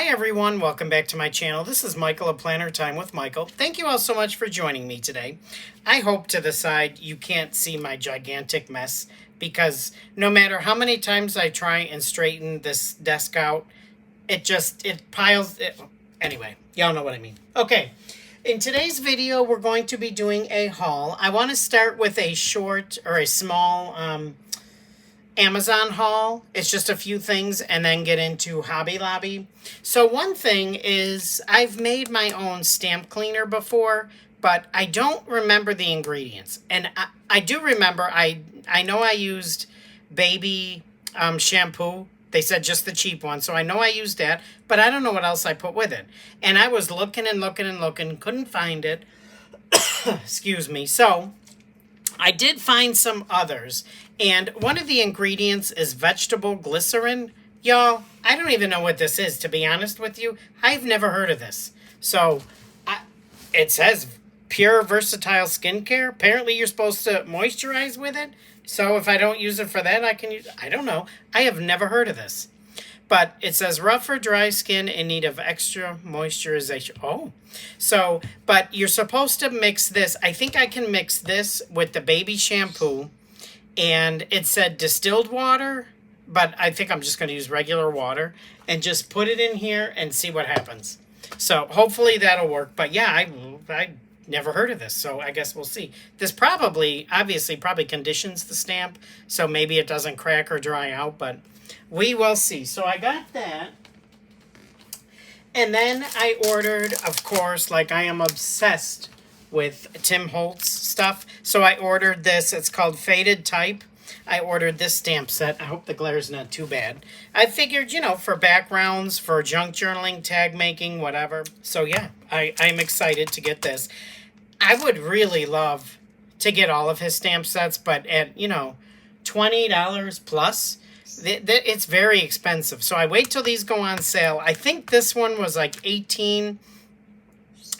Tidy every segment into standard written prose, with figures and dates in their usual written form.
Hi everyone, welcome back to my channel. This is Michael of Planner Time with Michael. Thank you all so much for joining me today. I hope to the side you can't see my gigantic mess because no matter how many times I try and straighten this desk out, it piles. Anyway, y'all know what I mean. Okay, in today's video we're going to be doing a haul. I want to start with a short or a small Amazon haul. It's just a few things and then get into Hobby Lobby. So one thing is I've made my own stamp cleaner before, but I don't remember the ingredients. And I do remember, I know I used baby shampoo. They said just the cheap one, so I know I used that, but I don't know what else I put with it. And I was looking and looking and looking, couldn't find it. Excuse me. So I did find some others, and one of the ingredients is vegetable glycerin. Y'all, I don't even know what this is, to be honest with you. I've never heard of this. So, it says pure versatile skincare. Apparently, you're supposed to moisturize with it. So, if I don't use it for that, I can use it. I don't know. I have never heard of this. But it says rough or dry skin in need of extra moisturization. Oh, so, but you're supposed to mix this. I think I can mix this with the baby shampoo. And it said distilled water, but I think I'm just going to use regular water. And just put it in here and see what happens. So, hopefully that'll work. But yeah, I never heard of this, so I guess we'll see. This obviously conditions the stamp. So maybe it doesn't crack or dry out, but we will see. So I got that. And then I ordered, of course, like I am obsessed with Tim Holtz stuff. So I ordered this. It's called Faded Type. I ordered this stamp set. I hope the glare's not too bad. I figured, for backgrounds, for junk journaling, tag making, whatever. So yeah, I'm excited to get this. I would really love to get all of his stamp sets, but at, $20 plus, it's very expensive. So I wait till these go on sale. I think this one was like $18.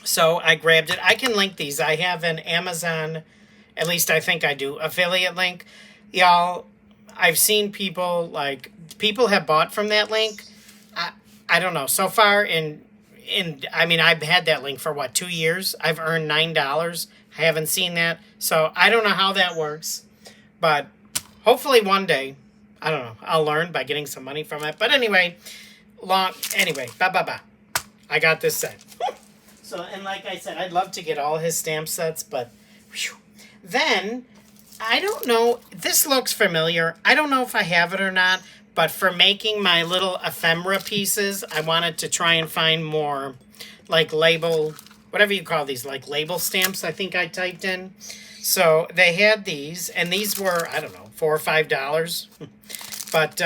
So I grabbed it. I can link these. I have an Amazon, at least I think I do, affiliate link. Y'all, I've seen people have bought from that link. I don't know. So far I've had that link for 2 years. I've earned $9. I haven't seen that. So I don't know how that works. But hopefully one day, I don't know, I'll learn by getting some money from it. But anyway, I got this set. So, and like I said, I'd love to get all his stamp sets, but whew. Then, I don't know, this looks familiar. I don't know if I have it or not, but for making my little ephemera pieces, I wanted to try and find more, label, whatever you call these, label stamps, I think I typed in. So, they had these, and these were, I don't know, $4 or $5. But,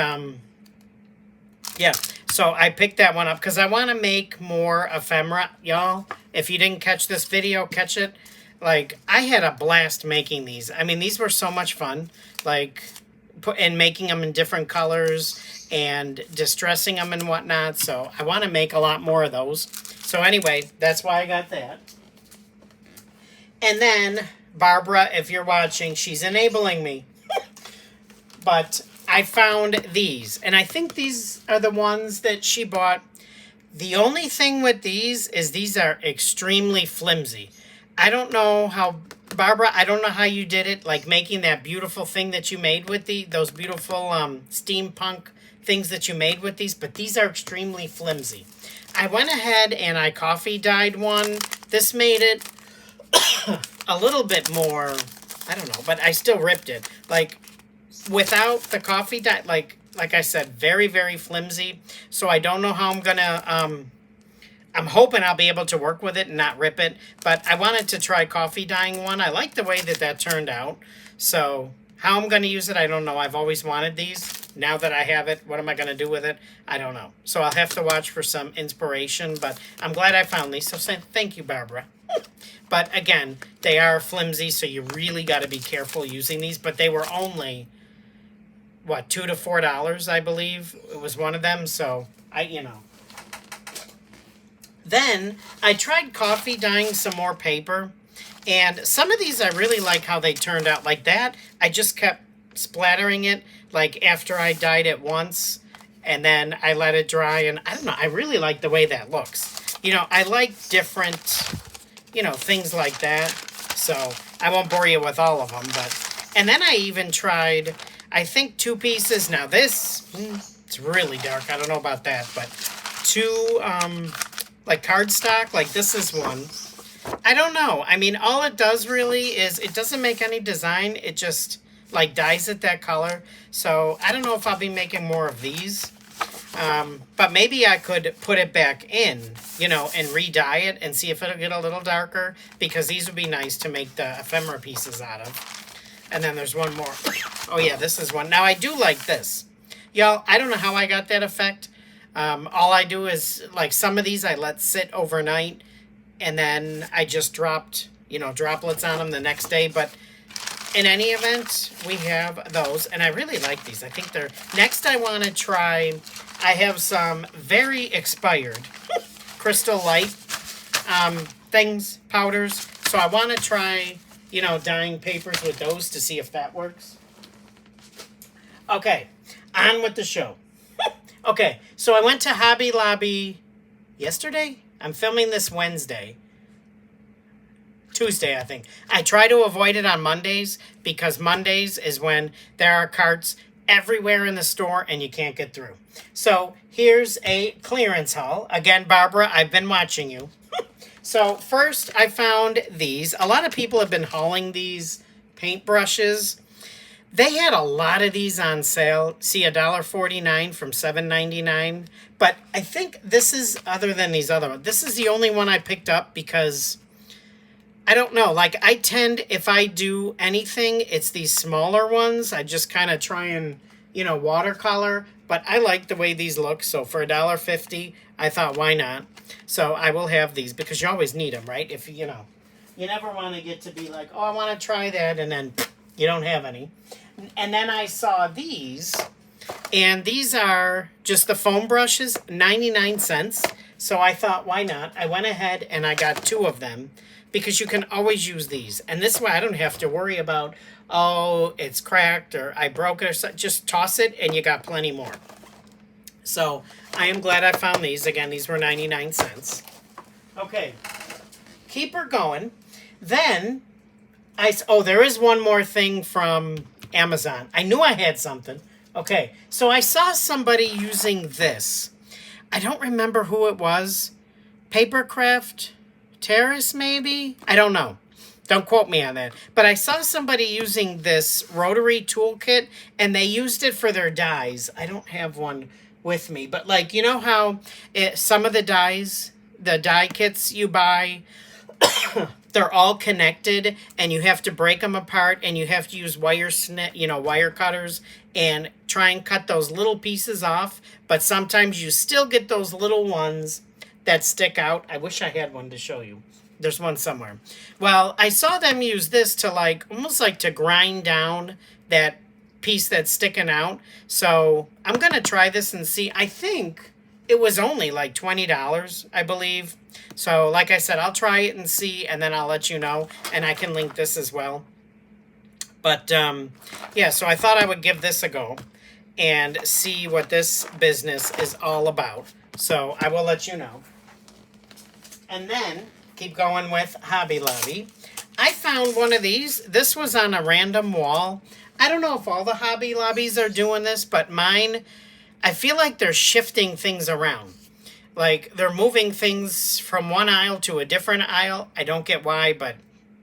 yeah. So I picked that one up because I want to make more ephemera, y'all. If you didn't catch this video, catch it. I had a blast making these. I mean, these were so much fun. And making them in different colors and distressing them and whatnot. So I want to make a lot more of those. So anyway, that's why I got that. And then, Barbara, if you're watching, she's enabling me. But I found these, and I think these are the ones that she bought. The only thing with these is these are extremely flimsy. I don't know how, Barbara, I don't know how you did it, making that beautiful thing that you made with those beautiful steampunk things that you made with these, but these are extremely flimsy. I went ahead and I coffee dyed one. This made it a little bit more, I don't know, but I still ripped it. Without the coffee dye, like I said, very, very flimsy. So I don't know how I'm going to, I'm hoping I'll be able to work with it and not rip it. But I wanted to try coffee dyeing one. I like the way that turned out. So how I'm going to use it, I don't know. I've always wanted these. Now that I have it, what am I going to do with it? I don't know. So I'll have to watch for some inspiration. But I'm glad I found these. So thank you, Barbara. But again, they are flimsy, so you really got to be careful using these. But they were only $2 to $4, I believe. It was one of them, so Then I tried coffee dyeing some more paper, and some of these I really like how they turned out. Like that, I just kept splattering it, after I dyed it once, and then I let it dry, and I don't know, I really like the way that looks. You know, I like different, you know, things like that. So I won't bore you with all of them, but, and then I even tried, I think 2 pieces. Now this, it's really dark. I don't know about that, but 2, like cardstock, like this is one. I don't know. I mean, all it does really is it doesn't make any design. It just like dyes it that color. So I don't know if I'll be making more of these. But maybe I could put it back in, you know, and re-dye it and see if it'll get a little darker, because these would be nice to make the ephemera pieces out of. And then there's one more. Oh yeah, this is one. Now I do like this. Y'all, I don't know how I got that effect. All I do is, like, some of these I let sit overnight, and then I just dropped, you know, droplets on them the next day. But in any event, we have those, and I really like these. I think they're... Next I want to try... I have some very expired Crystal Light things, powders. So I want to try, you know, dyeing papers with those to see if that works. Okay, on with the show. Okay, so I went to Hobby Lobby yesterday? I'm filming this Tuesday, I think. I try to avoid it on Mondays, because Mondays is when there are carts everywhere in the store and you can't get through. So here's a clearance haul. Again, Barbara, I've been watching you. So first I found these. A lot of people have been hauling these paintbrushes. They had a lot of these on sale. See, $1.49 from $7.99. But I think this is, other than these other ones, this is the only one I picked up because, I don't know. Like, I tend, if I do anything, it's these smaller ones. I just kind of try and, you know, watercolor. But I like the way these look. So for $1.50, I thought, why not? So I will have these, because you always need them, right? If, you know, you never want to get to be like, oh, I want to try that, and then you don't have any. And then I saw these, and these are just the foam brushes, 99 cents. So I thought, why not? I went ahead and I got 2 of them, because you can always use these. And this way I don't have to worry about, oh, it's cracked or I broke it or something. Just toss it and you got plenty more. So I am glad I found these. Again, these were 99 cents. Okay, keep her going. Then, there is one more thing from Amazon. I knew I had something. Okay, so I saw somebody using this. I don't remember who it was. Papercraft Terrace, maybe? I don't know. Don't quote me on that. But I saw somebody using this Rotary Tool kit, and they used it for their dies. I don't have one with me. But, like, you know how some of the dies, the die kits you buy, they're all connected, and you have to break them apart, and you have to use wire cutters, and try and cut those little pieces off. But sometimes you still get those little ones that stick out. I wish I had one to show you. There's one somewhere. Well, I saw them use this to, like, almost like to grind down that piece that's sticking out. So I'm going to try this and see. I think it was only like $20, I believe. So like I said, I'll try it and see, and then I'll let you know. And I can link this as well. But, yeah, so I thought I would give this a go and see what this business is all about. So I will let you know. And then, keep going with Hobby Lobby. I found one of these. This was on a random wall. I don't know if all the Hobby Lobbies are doing this, but mine, I feel like they're shifting things around. Like, they're moving things from one aisle to a different aisle. I don't get why, but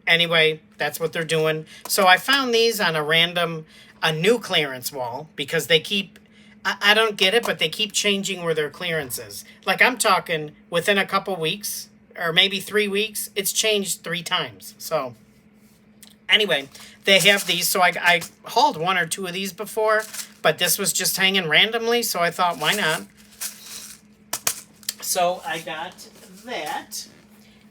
anyway, that's what they're doing. So I found these on a new clearance wall, because they keep, I don't get it, but they keep changing where their clearance is. Like, I'm talking within a couple weeks, or maybe 3 weeks, it's changed 3 times. So anyway, they have these. So I hauled 1 or 2 of these before, but this was just hanging randomly. So I thought, why not? So I got that.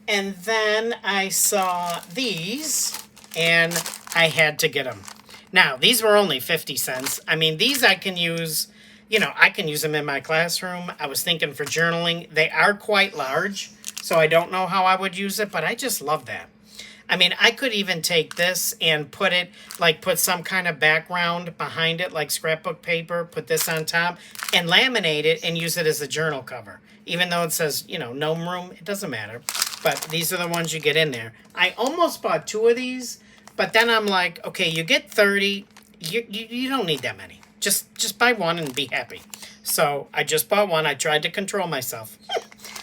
And then I saw these, and I had to get them. Now, these were only 50 cents. I mean, these I can use, you know, I can use them in my classroom. I was thinking for journaling. They are quite large, so I don't know how I would use it, but I just love that. I mean, I could even take this and put it, like put some kind of background behind it, like scrapbook paper, put this on top, and laminate it and use it as a journal cover. Even though it says, you know, gnome room, it doesn't matter. But these are the ones you get in there. I almost bought 2 of these, but then I'm like, okay, you get 30, you don't need that many. Just buy one and be happy. So I just bought one. I tried to control myself.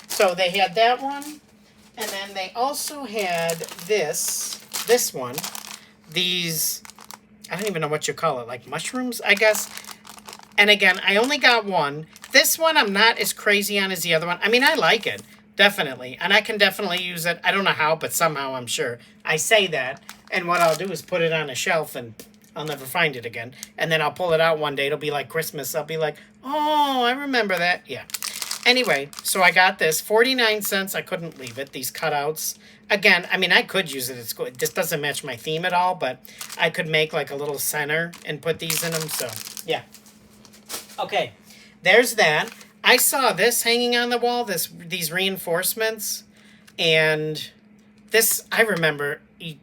So they had that one. And then they also had this one. These, I don't even know what you call it. Like mushrooms, I guess. And again, I only got one. This one I'm not as crazy on as the other one. I mean, I like it. Definitely. And I can definitely use it. I don't know how, but somehow I'm sure. I say that. And what I'll do is put it on a shelf and I'll never find it again. And then I'll pull it out one day. It'll be like Christmas. I'll be like, oh, I remember that. Yeah. Anyway, so I got this. 49 cents. I couldn't leave it. These cutouts. Again, I mean, I could use it at school. This doesn't match my theme at all, but I could make like a little center and put these in them. So, yeah. Okay. There's that. I saw this hanging on the wall, these reinforcements. And this, I remember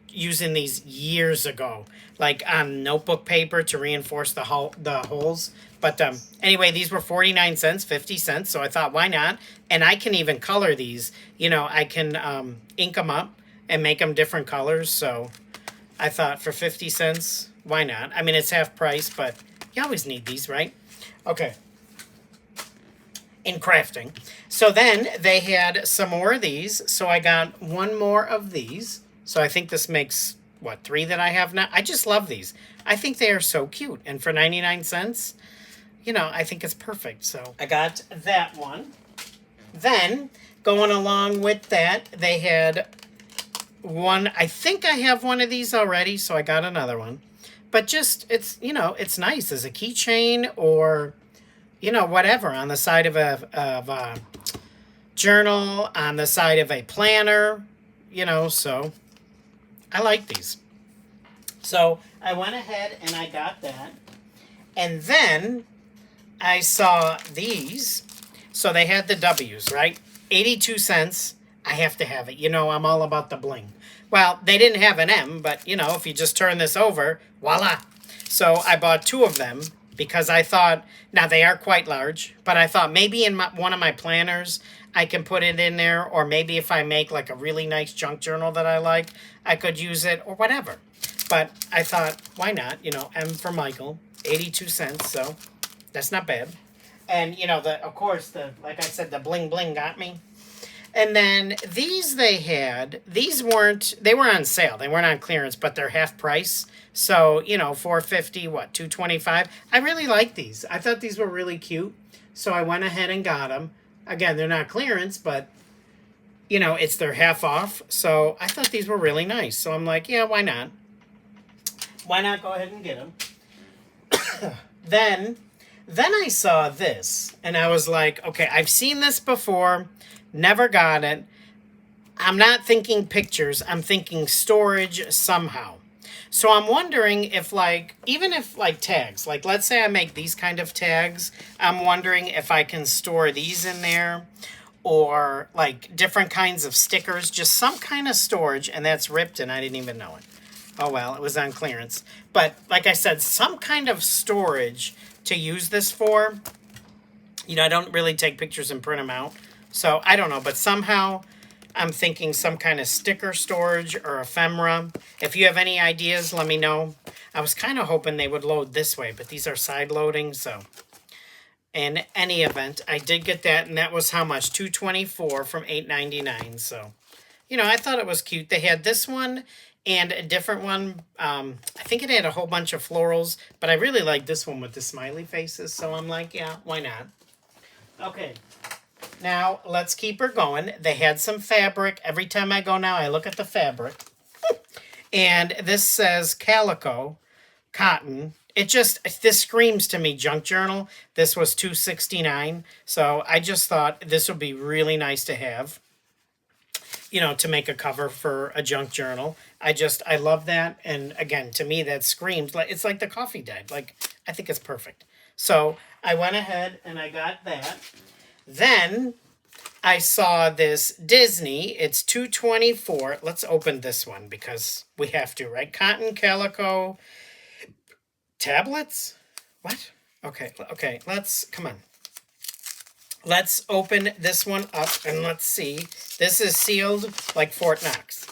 using these years ago, like on notebook paper to reinforce the holes. But anyway, these were 49 cents, 50 cents. So I thought, why not? And I can even color these. You know, I can ink them up and make them different colors. So I thought for 50 cents, why not? I mean, it's half price, but you always need these, right? Okay. In crafting. So then they had some more of these. So I got one more of these. So I think this makes, what, 3 that I have now? I just love these. I think they are so cute. And for 99 cents, you know, I think it's perfect. So I got that one. Then, going along with that, they had one. I think I have one of these already, so I got another one. But just, it's, you know, it's nice as a keychain or, you know, whatever, on the side of a journal, on the side of a planner, you know, so I like these. So I went ahead and I got that. And then I saw these. So they had the W's, right? 82 cents. I have to have it. You know, I'm all about the bling. Well, they didn't have an M, but, you know, if you just turn this over, voila. So I bought 2 of them because I thought, now they are quite large, but I thought maybe in one of my planners, I can put it in there, or maybe if I make like a really nice junk journal that I like, I could use it or whatever. But I thought, why not? You know, M for Michael, 82 cents, so that's not bad. And, you know, of course, like I said, the bling bling got me. And then these they had, they were on sale. They weren't on clearance, but they're half price. So, you know, $4.50, what, $2.25? I really like these. I thought these were really cute. So I went ahead and got them. Again, they're not clearance, but, you know, it's their half off. So I thought these were really nice. So I'm like, yeah, why not? Why not go ahead and get them? Then I saw this, and I was like, okay, I've seen this before. Never got it. I'm not thinking pictures. I'm thinking storage somehow. So I'm wondering if, like, even if, like, tags. Like, let's say I make these kind of tags. I'm wondering if I can store these in there. Or, like, different kinds of stickers. Just some kind of storage. And that's ripped, and I didn't even know it. Oh, well, it was on clearance. But, like I said, some kind of storage to use this for. You know, I don't really take pictures and print them out. So, I don't know, but somehow I'm thinking some kind of sticker storage or ephemera. If you have any ideas, let me know. I was kind of hoping they would load this way, but these are side loading, so. In any event, I did get that, and that was how much? $2.24 from $8.99, so. You know, I thought it was cute. They had this one and a different one. I think it had a whole bunch of florals, but I really like this one with the smiley faces, so I'm like, yeah, why not? Okay. Now, let's keep her going. They had some fabric. Every time I go now, I look at the fabric. And this says calico, cotton. This screams to me junk journal. This was $2.69. So I just thought this would be really nice to have, you know, to make a cover for a junk journal. I love that. And again, to me, that screams like, it's like the coffee dead. Like, I think it's perfect. So I went ahead and I got that. Then I saw this Disney. It's $2.24. Let's open this one because we have to, right? Cotton calico tablets? What? Okay, come on. Let's open this one up and let's see. This is sealed like Fort Knox.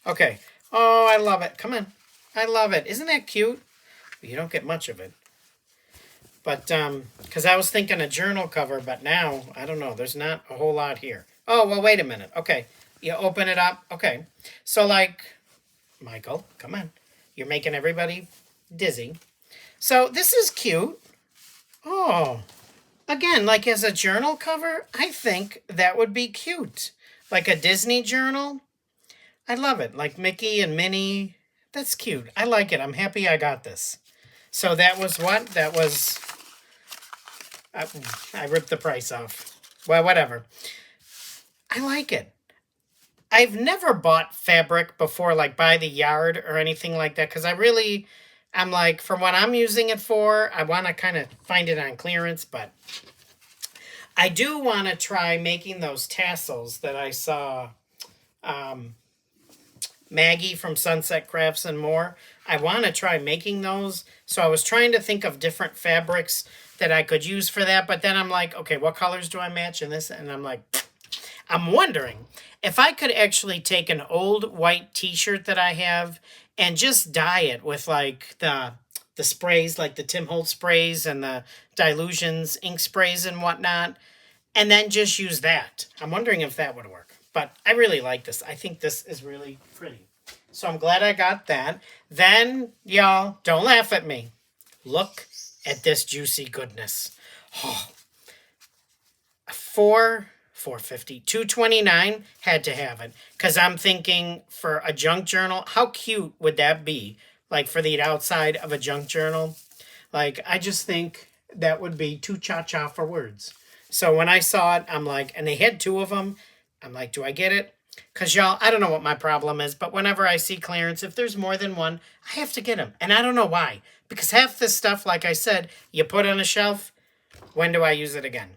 Okay. Oh, I love it. Come on. I love it. Isn't that cute? You don't get much of it. But, because I was thinking a journal cover, but now, I don't know. There's not a whole lot here. Oh, well, wait a minute. Okay. You open it up. Okay. So, like, Michael, come on. You're making everybody dizzy. So, this is cute. Oh. Again, like as a journal cover, I think that would be cute. Like a Disney journal. I love it. Like Mickey and Minnie. That's cute. I like it. I'm happy I got this. So that was what? That was... I ripped the price off. Well, whatever. I like it. I've never bought fabric before, like by the yard or anything like that, because I'm like, for what I'm using it for, I want to kind of find it on clearance, but I do want to try making those tassels that I saw Maggie from Sunset Crafts and More. I want to try making those. So I was trying to think of different fabrics that I could use for that, but then I'm like, okay, what colors do I match in this? And I'm like, I'm wondering if I could actually take an old white t-shirt that I have and just dye it with like the sprays, like the Tim Holtz sprays and the Dilutions ink sprays and whatnot, and then just use that. I'm wondering if that would work. But I really like this. I think this is really pretty. So I'm glad I got that. Then, y'all, don't laugh at me. Look at this juicy goodness. Oh, $4.50, $2.29, had to have it. Because I'm thinking for a junk journal, how cute would that be? Like for the outside of a junk journal. Like, I just think that would be too cha-cha for words. So when I saw it, I'm like, and they had two of them. I'm like, do I get it? Because y'all, I don't know what my problem is, but whenever I see clearance, if there's more than one, I have to get them. And I don't know why. Because half this stuff, like I said, you put on a shelf, when do I use it again?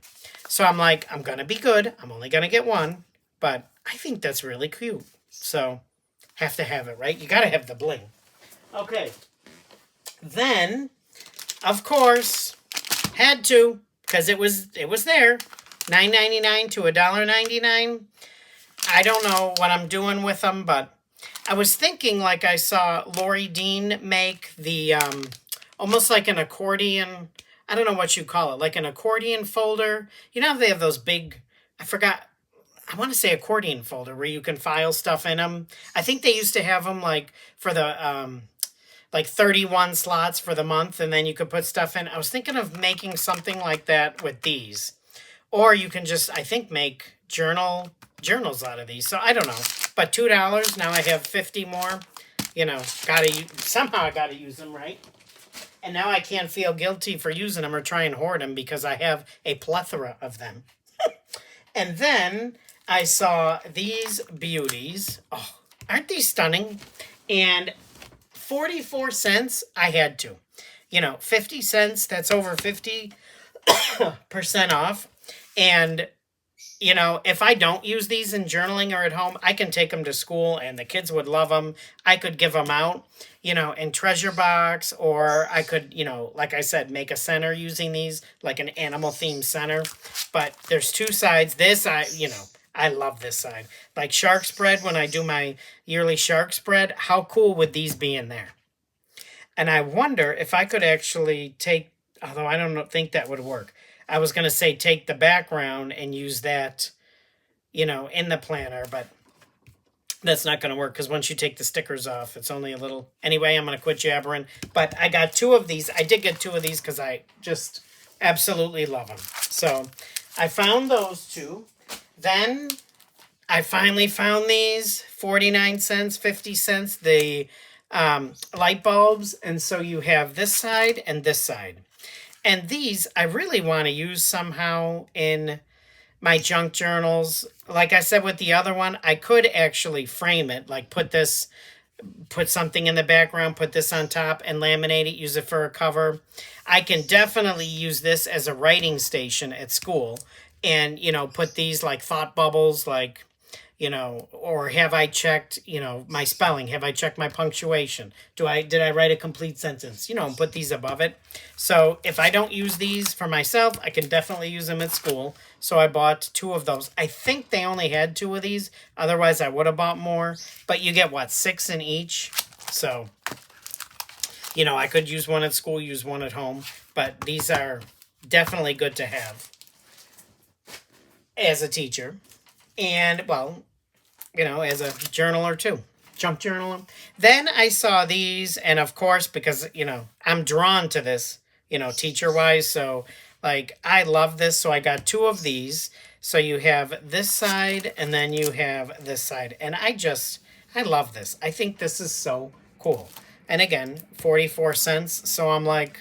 So I'm like, I'm going to be good. I'm only going to get one. But I think that's really cute. So, have to have it, right? You got to have the bling. Okay. Then, of course, had to, because it was there. $9.99 to $1.99. I don't know what I'm doing with them, but I was thinking, like I saw Lori Dean make the, almost like an accordion, I don't know what you call it, like an accordion folder. You know how they have those big, I want to say accordion folder where you can file stuff in them. I think they used to have them like for the, like 31 slots for the month, and then you could put stuff in. I was thinking of making something like that with these. Or you can just, I think, make journals out of these. So I don't know. But $2, now I have 50 more. You know, somehow I got to use them, right? And now I can't feel guilty for using them or try and hoard them because I have a plethora of them. And then I saw these beauties. Oh, aren't these stunning? And 44 cents, I had to. You know, 50 cents, that's over 50% off. And, you know, if I don't use these in journaling or at home, I can take them to school and the kids would love them. I could give them out, you know, in treasure box, or I could, you know, like I said, make a center using these, like an animal themed center. But there's two sides. I love this side. Like shark spread, when I do my yearly shark spread, how cool would these be in there? And I wonder if I could actually take, although I don't think that would work. I was going to say take the background and use that, you know, in the planner, but that's not going to work because once you take the stickers off, it's only a little. Anyway, I'm going to quit jabbering. But I got two of these. I did get two of these because I just absolutely love them. So I found those two. Then I finally found these 49 cents, 50 cents, the light bulbs. And so you have this side and this side. And these I really want to use somehow in my junk journals. Like I said with the other one, I could actually frame it, like put something in the background, put this on top and laminate it, use it for a cover. I can definitely use this as a writing station at school. and, you know, put these like thought bubbles, like, you know, or have I checked, you know, my spelling? Have I checked my punctuation? Did I write a complete sentence? You know, and put these above it. So if I don't use these for myself, I can definitely use them at school. So I bought 2 of those. I think they only had 2 of these. Otherwise, I would have bought more. But you get, what, 6 in each? So, you know, I could use one at school, use one at home. But these are definitely good to have as a teacher. And, well, you know, as a journaler too. Junk journaler. Then I saw these, and of course, because, you know, I'm drawn to this, you know, teacher-wise. So, like, I love this. So I got 2 of these. So you have this side, and then you have this side. And I love this. I think this is so cool. And again, 44 cents. So I'm like,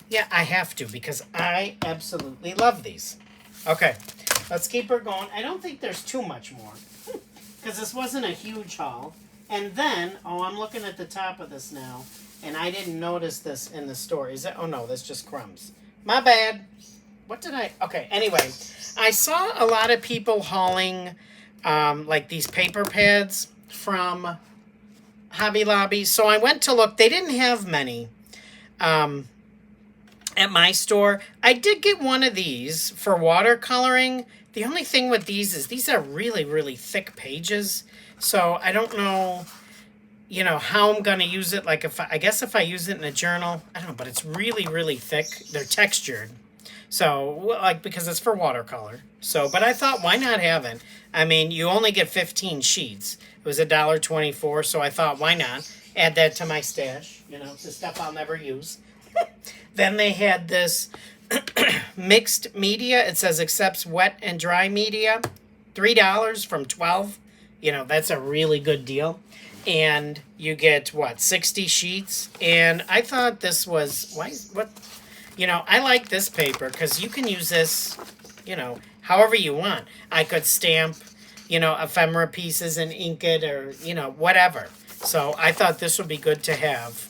yeah, I have to, because I absolutely love these. Okay. Let's keep her going. I don't think there's too much more, because this wasn't a huge haul. And then, oh, I'm looking at the top of this now, and I didn't notice this in the store. Is it? Oh, no, that's just crumbs. My bad. What did I? Okay, anyway, I saw a lot of people hauling, like these paper pads from Hobby Lobby. So I went to look. They didn't have many. At my store, I did get one of these for watercoloring. The only thing with these is these are really, really thick pages. So I don't know, you know, how I'm going to use it. Like, I guess if I use it in a journal, I don't know, but it's really, really thick. They're textured. So, like, because it's for watercolor. So, but I thought, why not have it? I mean, you only get 15 sheets. It was $1.24, so I thought, why not? Add that to my stash, you know, the stuff I'll never use. Then they had this mixed media. It says accepts wet and dry media. $3 from 12. You know, that's a really good deal. And you get, what, 60 sheets? And I thought this was, what? You know, I like this paper because you can use this, you know, however you want. I could stamp, you know, ephemera pieces and ink it, or, you know, whatever. So I thought this would be good to have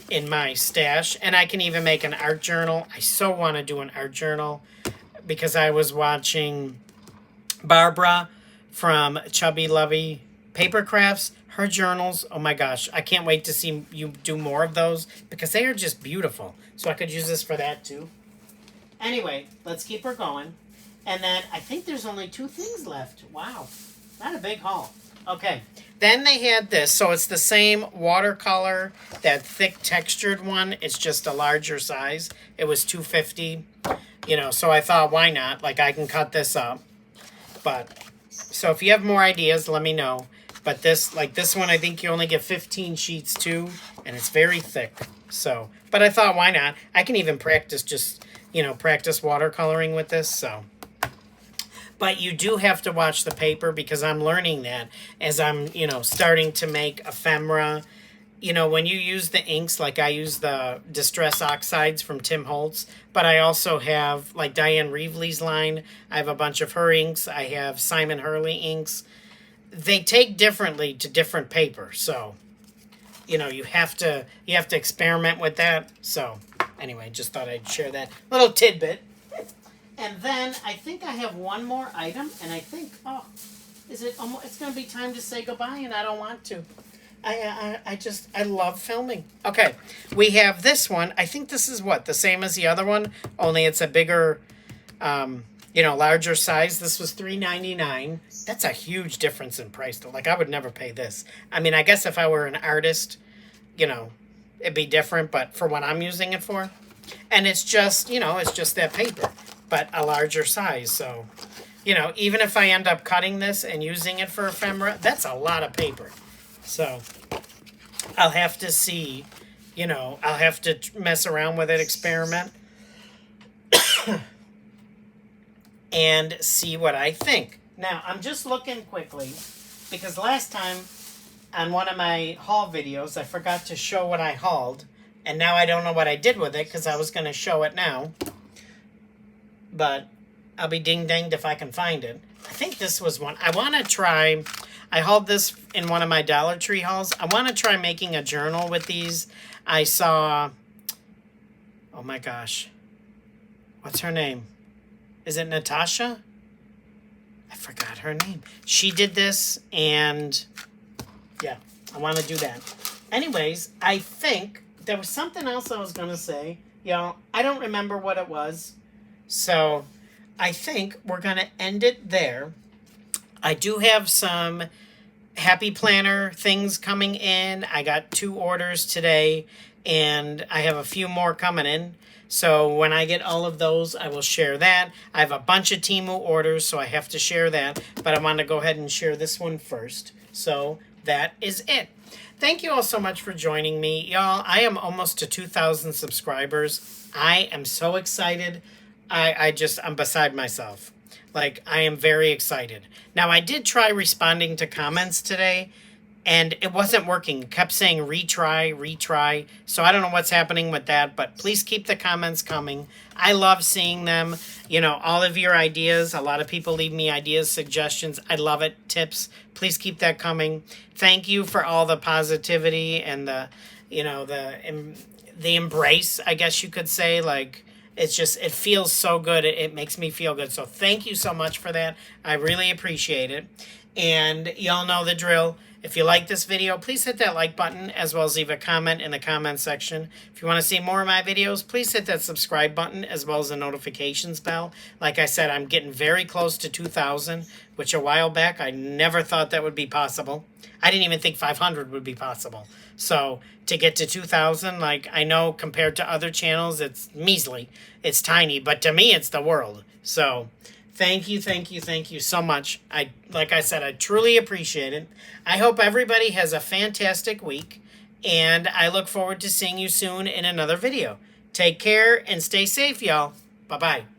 in my stash. And I can even make an art journal. I so want to do an art journal because I was watching Barbara from Chubby Lovey Paper Crafts. Her journals, oh my gosh, I can't wait to see you do more of those because they are just beautiful. So I could use this for that too. Anyway, let's keep her going. And then I think there's only 2 things left. Wow, not a big haul. Okay, then they had this. So it's the same watercolor, that thick textured one. It's just a larger size. It was $2.50, you know, so I thought, why not? Like, I can cut this up. But, so if you have more ideas, let me know. But this, like this one, I think you only get 15 sheets too, and it's very thick. So, but I thought, why not? I can even practice just, you know, practice watercoloring with this, so. But you do have to watch the paper because I'm learning that as I'm, you know, starting to make ephemera. You know, when you use the inks, like I use the Distress Oxides from Tim Holtz, but I also have, like Diane Reevely's line, I have a bunch of her inks. I have Simon Hurley inks. They take differently to different paper, so, you know, you have to experiment with that. So, anyway, just thought I'd share that little tidbit. And then I think I have one more item, and I think, oh, is it almost, it's going to be time to say goodbye, and I don't want to. I love filming. Okay, we have this one. I think this is what, the same as the other one, only it's a bigger, you know, larger size. This was $3.99. That's a huge difference in price, though. Like, I would never pay this. I mean, I guess if I were an artist, you know, it'd be different, but for what I'm using it for. And it's just, you know, it's just that paper, but a larger size. So, you know, even if I end up cutting this and using it for ephemera, that's a lot of paper. So, I'll have to see, you know, I'll have to mess around with it, experiment, and see what I think. Now, I'm just looking quickly, because last time on one of my haul videos, I forgot to show what I hauled, and now I don't know what I did with it, because I was going to show it now. But I'll be ding-danged if I can find it. I think this was one. I want to try, I hauled this in one of my Dollar Tree hauls. I want to try making a journal with these. I saw, oh my gosh, what's her name? Is it Natasha? I forgot her name. She did this, and yeah, I want to do that. Anyways, I think there was something else I was going to say. Y'all, I don't remember what it was. So I think we're going to end it there. I do have some Happy Planner things coming in. I got 2 orders today, and I have a few more coming in. So when I get all of those, I will share that. I have a bunch of Temu orders, so I have to share that. But I want to go ahead and share this one first. So that is it. Thank you all so much for joining me. Y'all, I am almost to 2,000 subscribers. I am so excited. I'm beside myself. Like, I am very excited. Now, I did try responding to comments today, and it wasn't working. It kept saying retry. So I don't know what's happening with that, but please keep the comments coming. I love seeing them. You know, all of your ideas. A lot of people leave me ideas, suggestions. I love it. Tips. Please keep that coming. Thank you for all the positivity and the embrace, I guess you could say. Like, it's just, it feels so good. It makes me feel good. So thank you so much for that. I really appreciate it. And y'all know the drill. If you like this video, please hit that like button, as well as leave a comment in the comment section. If you want to see more of my videos, please hit that subscribe button, as well as the notifications bell. Like I said, I'm getting very close to 2,000, which a while back, I never thought that would be possible. I didn't even think 500 would be possible. So to get to 2,000, like, I know compared to other channels, it's measly. It's tiny, but to me, it's the world. So thank you so much. Like I said, I truly appreciate it. I hope everybody has a fantastic week, and I look forward to seeing you soon in another video. Take care and stay safe, y'all. Bye-bye.